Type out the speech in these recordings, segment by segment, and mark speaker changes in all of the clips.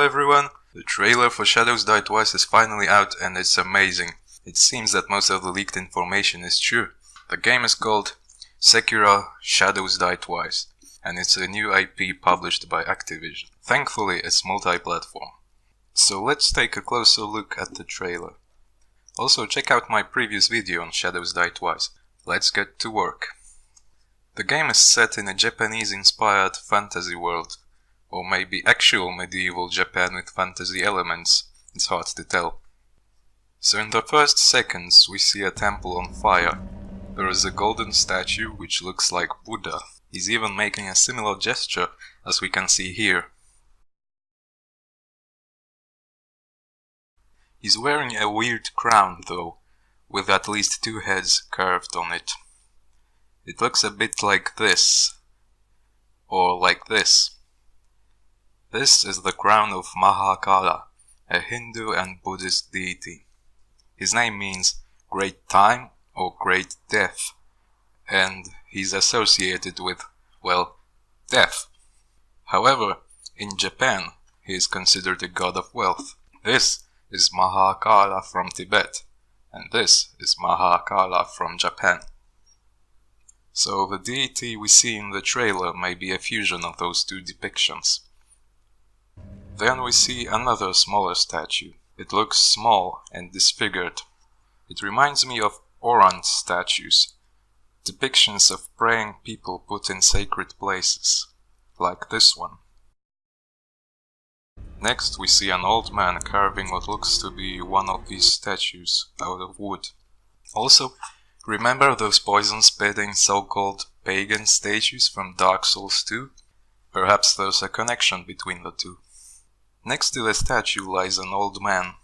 Speaker 1: everyone! The trailer for Shadows Die Twice is finally out and it's amazing. It seems that most of the leaked information is true. The game is called Sekiro Shadows Die Twice, and it's a new IP published by Activision. Thankfully, it's multi-platform. So let's take a closer look at the trailer. Also, check out my previous video on Shadows Die Twice. Let's get to work. The game is set in a Japanese-inspired fantasy world, or maybe actual medieval Japan with fantasy elements, it's hard to tell. So in the first seconds we see a temple on fire. There is a golden statue which looks like Buddha. He's even making a similar gesture as we can see here. He's wearing a weird crown though, with at least two heads carved on it. It looks a bit like this, or like this. This is the crown of Mahakala, a Hindu and Buddhist deity. His name means great time or great death, and he's associated with, well, death. However, in Japan, he is considered a god of wealth. This is Mahakala from Tibet, and this is Mahakala from Japan. So the deity we see in the trailer may be a fusion of those two depictions. Then we see another smaller statue. It looks small and disfigured. It reminds me of Oran statues, depictions of praying people put in sacred places, like this one. Next we see an old man carving what looks to be one of these statues out of wood. Also, remember those poison-spitting so-called pagan statues from Dark Souls 2? Perhaps there's a connection between the two. Next to the statue lies an old man,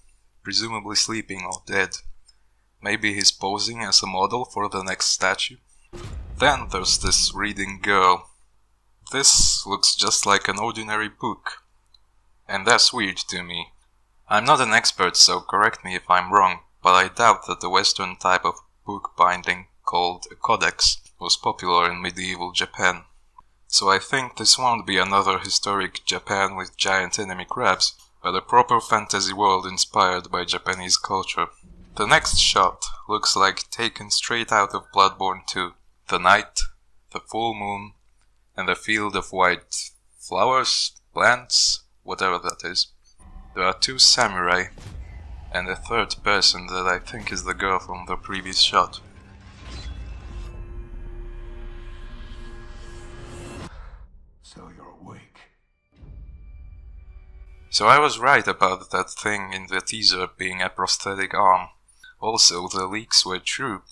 Speaker 1: presumably sleeping or dead. Maybe he's posing as a model for the next statue. Then there's this reading girl. This looks just like an ordinary book. And that's weird to me. I'm not an expert, so correct me if I'm wrong, but I doubt that the Western type of book binding called a codex was popular in medieval Japan. So I think this won't be another historic Japan with giant enemy crabs, but a proper fantasy world inspired by Japanese culture. The next shot looks like taken straight out of Bloodborne 2. The night, the full moon, and a field of white flowers, plants, whatever that is. There are two samurai, and a third person that I think is the girl from the previous shot.
Speaker 2: So you're awake.
Speaker 1: So I was right about that thing in the teaser being a prosthetic arm. Also, the leaks were true.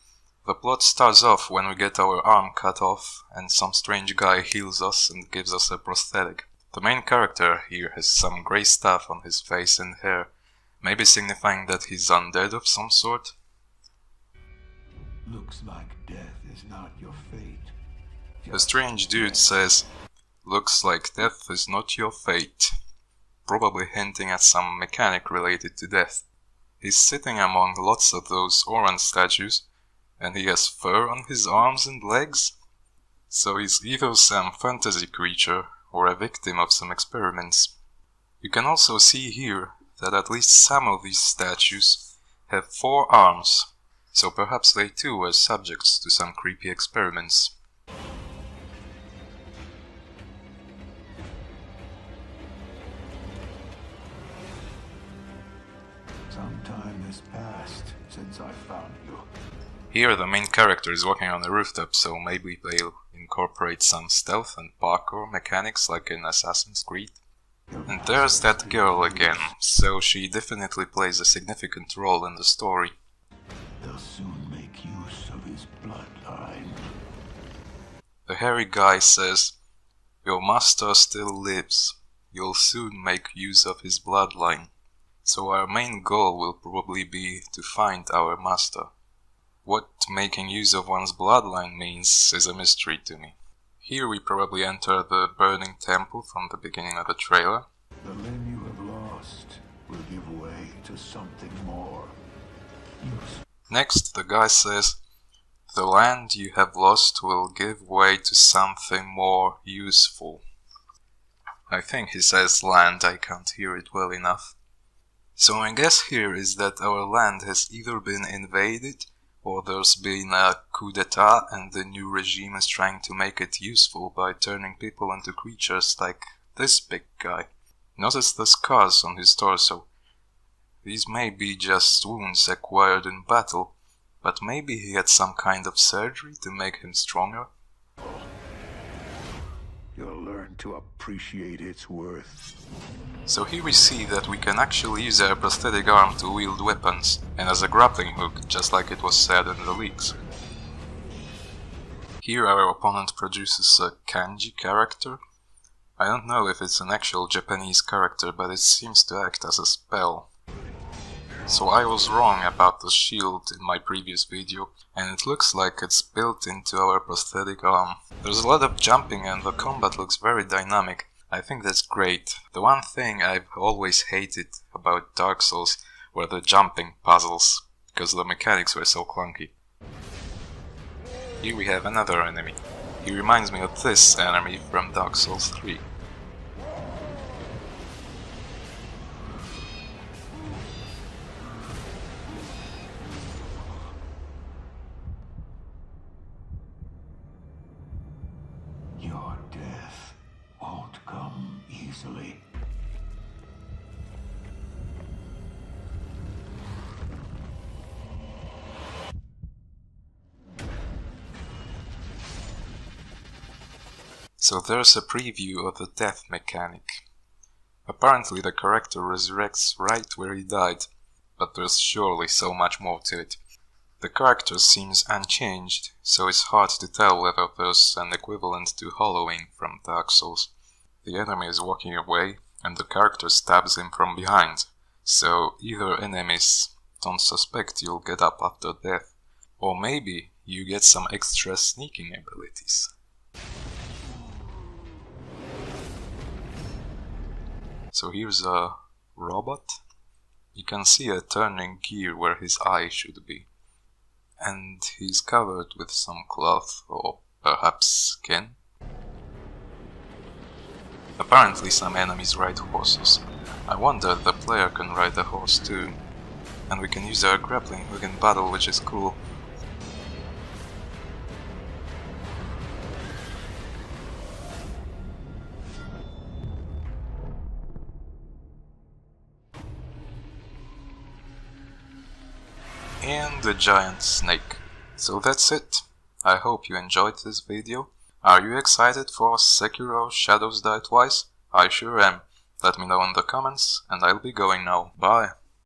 Speaker 1: The plot starts off when we get our arm cut off and some strange guy heals us and gives us a prosthetic. The main character here has some grey stuff on his face and hair, maybe signifying that he's undead of some sort.
Speaker 2: Looks like death is not your fate.
Speaker 1: The strange dude says, "Looks like death is not your fate," probably hinting at some mechanic related to death. He's sitting among lots of those Oran statues, and he has fur on his arms and legs. So he's either some fantasy creature or a victim of some experiments. You can also see here that at least some of these statues have 4 arms, so perhaps they too were subjects to some creepy experiments.
Speaker 2: Some time has passed since I found you.
Speaker 1: Here the main character is walking on a rooftop, so maybe they'll incorporate some stealth and parkour mechanics like in Assassin's Creed. And there's that girl again, so she definitely plays a significant role in the story.
Speaker 2: They'll soon make use of his bloodline.
Speaker 1: The hairy guy says, "Your master still lives. You'll soon make use of his bloodline." So our main goal will probably be to find our master. What making use of one's bloodline means is a mystery to me. Here we probably enter the burning temple from the beginning of the trailer.
Speaker 2: The limb you have lost will give way to something more useful.
Speaker 1: Next, the guy says, "The land you have lost will give way to something more useful." I think he says land, I can't hear it well enough. So my guess here is that our land has either been invaded, or there's been a coup d'etat and the new regime is trying to make it useful by turning people into creatures like this big guy. Notice the scars on his torso. These may be just wounds acquired in battle, but maybe he had some kind of surgery to make him stronger.
Speaker 2: You'll learn to appreciate its worth.
Speaker 1: So here we see that we can actually use our prosthetic arm to wield weapons, and as a grappling hook, just like it was said in the leaks. Here our opponent produces a kanji character. I don't know if it's an actual Japanese character, but it seems to act as a spell. So I was wrong about the shield in my previous video, and it looks like it's built into our prosthetic arm. There's a lot of jumping and the combat looks very dynamic. I think that's great. The one thing I've always hated about Dark Souls were the jumping puzzles, because the mechanics were so clunky. Here we have another enemy. He reminds me of this enemy from Dark Souls 3.
Speaker 2: Your death won't come easily.
Speaker 1: So there's a preview of the death mechanic. Apparently the character resurrects right where he died, but there's surely so much more to it. The character seems unchanged, so it's hard to tell whether there's an equivalent to hollowing from Dark Souls. The enemy is walking away, and the character stabs him from behind, so either enemies don't suspect you'll get up after death, or maybe you get some extra sneaking abilities. So here's a robot. You can see a turning gear where his eye should be. And he's covered with some cloth or perhaps skin. Apparently some enemies ride horses. I wonder if the player can ride a horse too. And we can use our grappling hook in battle, which is cool. And the giant snake. So that's it. I hope you enjoyed this video. Are you excited for Sekiro Shadows Die Twice? I sure am. Let me know in the comments, and I'll be going now. Bye.